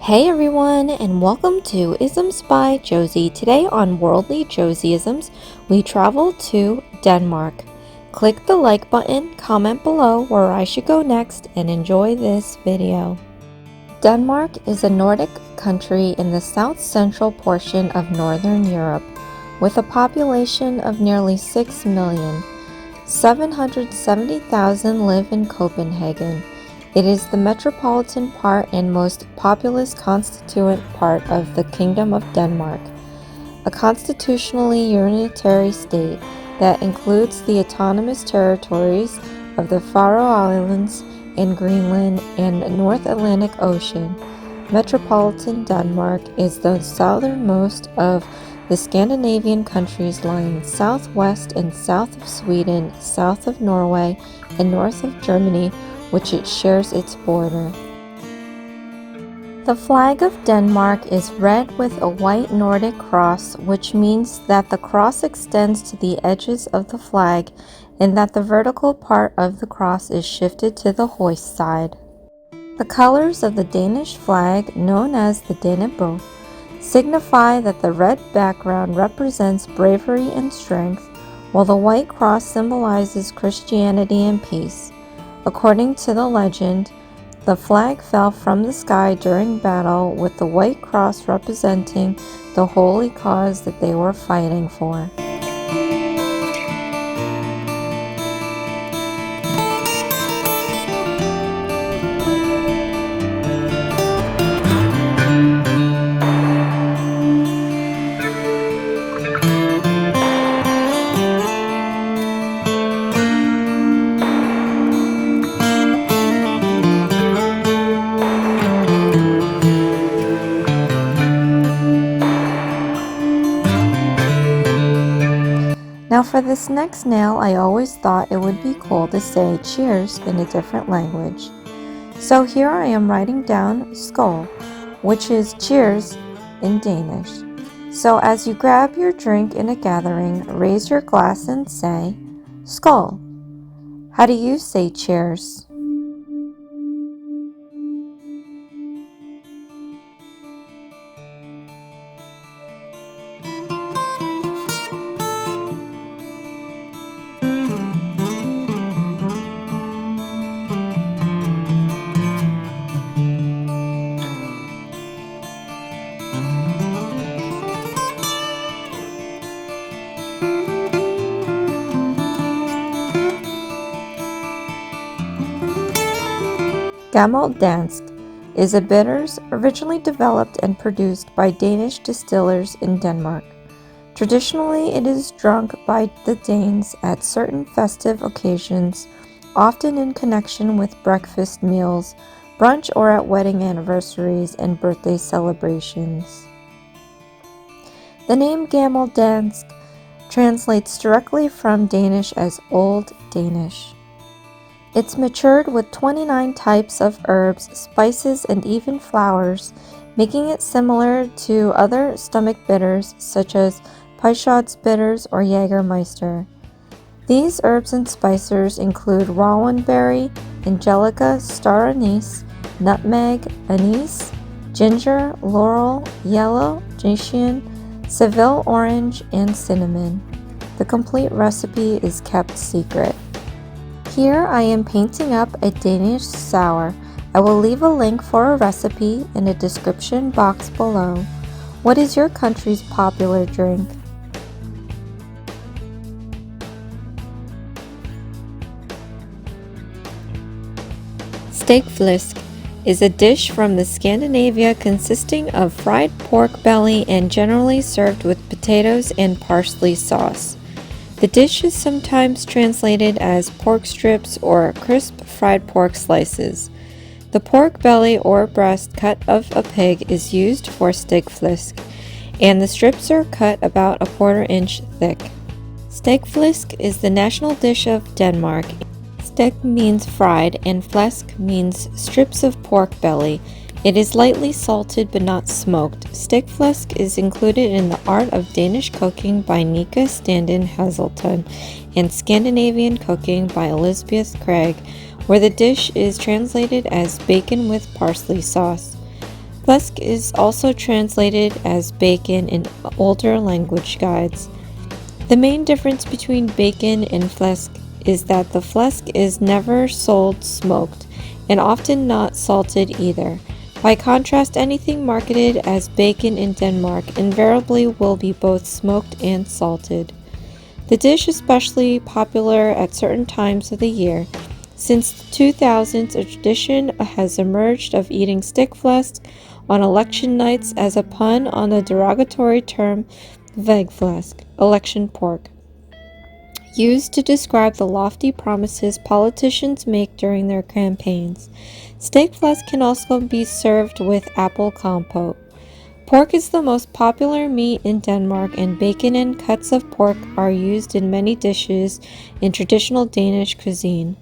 Hey everyone, and welcome to Isms by Josie. Today on Worldly Josieisms, we travel to Denmark. Click the like button, comment below where I should go next, and enjoy this video. Denmark is a Nordic country in the south-central portion of Northern Europe, with a population of nearly 6 million. 770,000 live in Copenhagen. It is the metropolitan part and most populous constituent part of the Kingdom of Denmark, a constitutionally unitary state that includes the autonomous territories of the Faroe Islands and Greenland and North Atlantic Ocean. Metropolitan Denmark is the southernmost of the Scandinavian countries, lying southwest and south of Sweden, south of Norway, and north of Germany, which it shares its border. The flag of Denmark is red with a white Nordic cross, which means that the cross extends to the edges of the flag and that the vertical part of the cross is shifted to the hoist side. The colors of the Danish flag, known as the Dannebro, signify that the red background represents bravery and strength, while the white cross symbolizes Christianity and peace. According to the legend, the flag fell from the sky during battle, with the white cross representing the holy cause that they were fighting for. Now for this next nail, I always thought it would be cool to say cheers in a different language. So here I am writing down Skol, which is cheers in Danish. So as you grab your drink in a gathering, raise your glass and say, Skol. How do you say cheers? Gammel Dansk is a bitters originally developed and produced by Danish distillers in Denmark. Traditionally, it is drunk by the Danes at certain festive occasions, often in connection with breakfast meals, brunch, or at wedding anniversaries and birthday celebrations. The name Gammel Dansk translates directly from Danish as Old Danish. It's matured with 29 types of herbs, spices, and even flowers, making it similar to other stomach bitters such as Peychaud's bitters or Jägermeister. These herbs and spices include rowanberry, angelica, star anise, nutmeg, anise, ginger, laurel, yellow, gentian, Seville orange, and cinnamon. The complete recipe is kept secret. Here I am painting up a Danish Sour. I will leave a link for a recipe in the description box below. What is your country's popular drink? Stegt Flæsk is a dish from the Scandinavia consisting of fried pork belly and generally served with potatoes and parsley sauce. The dish is sometimes translated as pork strips or crisp fried pork slices. The pork belly or breast cut of a pig is used for Stegt Flæsk, and the strips are cut about a 1/4 inch thick. Stegt Flæsk is the national dish of Denmark. Stegt means fried and flæsk means strips of pork belly. It is lightly salted but not smoked. Stegt Flæsk is included in The Art of Danish Cooking by Nika Standen Hazelton and Scandinavian Cooking by Elizabeth Craig, where the dish is translated as bacon with parsley sauce. Flæsk is also translated as bacon in older language guides. The main difference between bacon and flæsk is that the flæsk is never sold smoked and often not salted either. By contrast, anything marketed as bacon in Denmark invariably will be both smoked and salted. The dish is especially popular at certain times of the year. Since the 2000s, a tradition has emerged of eating Stegt Flæsk on election nights as a pun on the derogatory term Valgflæsk, election pork, used to describe the lofty promises politicians make during their campaigns. Stegt Flæsk can also be served with apple compote. Pork is the most popular meat in Denmark, and bacon and cuts of pork are used in many dishes in traditional Danish cuisine.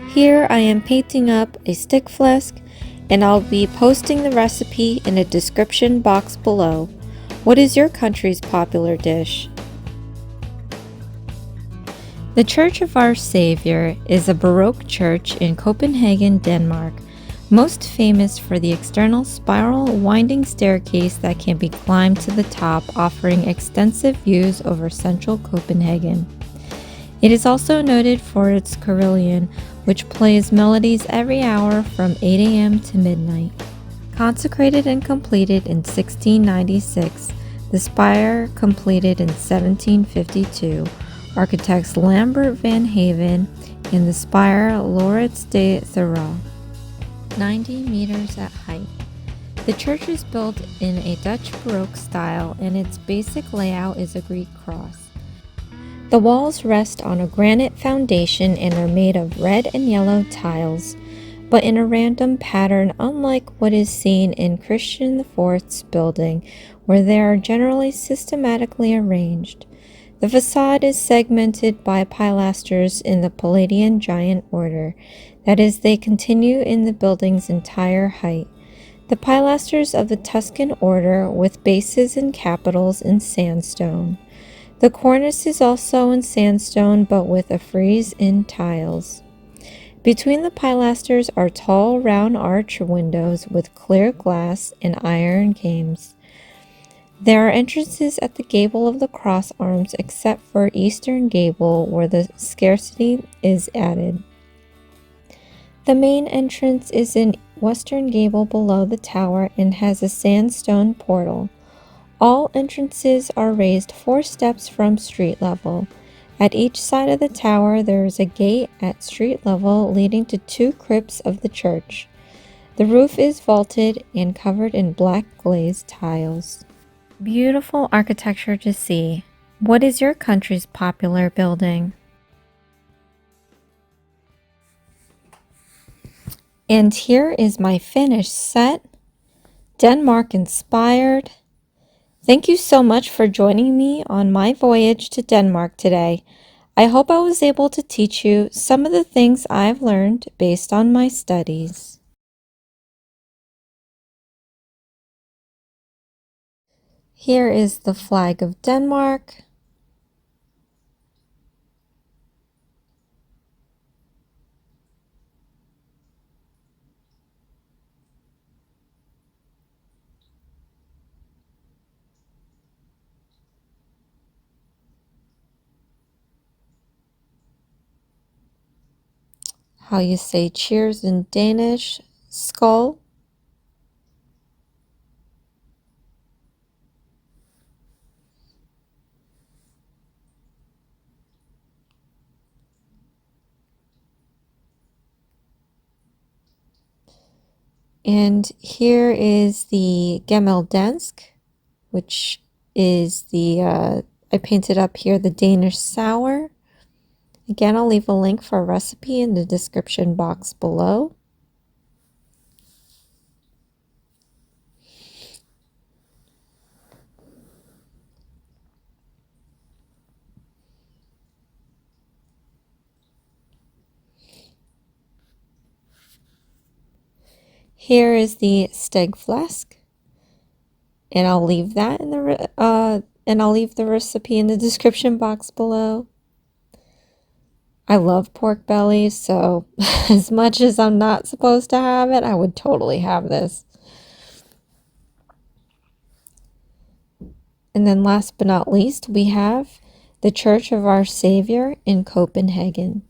Here I am painting up a Stegt Flæsk, and I'll be posting the recipe in a description box below. What is your country's popular dish? The Church of Our Saviour is a Baroque church in Copenhagen, Denmark, most famous for the external spiral winding staircase that can be climbed to the top, offering extensive views over central Copenhagen. It is also noted for its carillon, which plays melodies every hour from 8 a.m. to midnight. Consecrated and completed in 1696, the spire completed in 1752, architects Lambert van Haven, and the spire Laurits de Thurah, 90 meters at height. The church is built in a Dutch Baroque style, and its basic layout is a Greek cross. The walls rest on a granite foundation and are made of red and yellow tiles, but in a random pattern unlike what is seen in Christian IV's building, where they are generally systematically arranged. The facade is segmented by pilasters in the Palladian giant order, that is, they continue in the building's entire height. The pilasters of the Tuscan order with bases and capitals in sandstone. The cornice is also in sandstone but with a frieze in tiles. Between the pilasters are tall round arch windows with clear glass and iron games. There are entrances at the gable of the cross arms except for eastern gable where the scarcity is added. The main entrance is in western gable below the tower and has a sandstone portal. All entrances are raised 4 steps from street level. At each side of the tower there is a gate at street level leading to 2 crypts of the church. The roof is vaulted and covered in black glazed tiles. Beautiful architecture to see. What is your country's popular building? And here is my finished set, Denmark inspired. Thank you so much for joining me on my voyage to Denmark today. I hope I was able to teach you some of the things I've learned based on my studies. Here is the flag of Denmark. How you say cheers in Danish, Skol. And here is the Gammel Dansk, which is the, I painted up here the Danish Sour. Again, I'll leave a link for a recipe in the description box below. Here is the Stegt Flæsk, and I'll leave that in the I'll leave the recipe in the description box below. I love pork bellies, so as much as I'm not supposed to have it, I would totally have this. And then last but not least, we have the Church of Our Saviour in Copenhagen.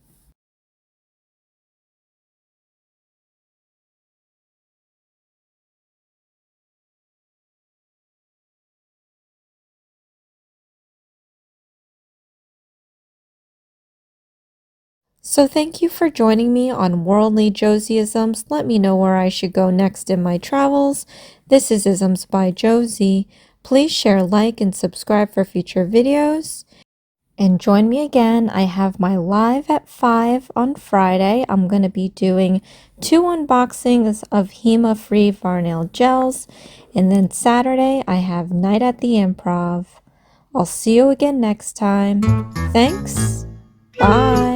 So thank you for joining me on Worldly Josieisms. Let me know where I should go next in my travels. This is Isms by Josie. Please share, like, and subscribe for future videos. And join me again. I have my live at 5 on Friday. I'm going to be doing 2 unboxings of HEMA-free Varnail gels. And then Saturday, I have Night at the Improv. I'll see you again next time. Thanks. Bye.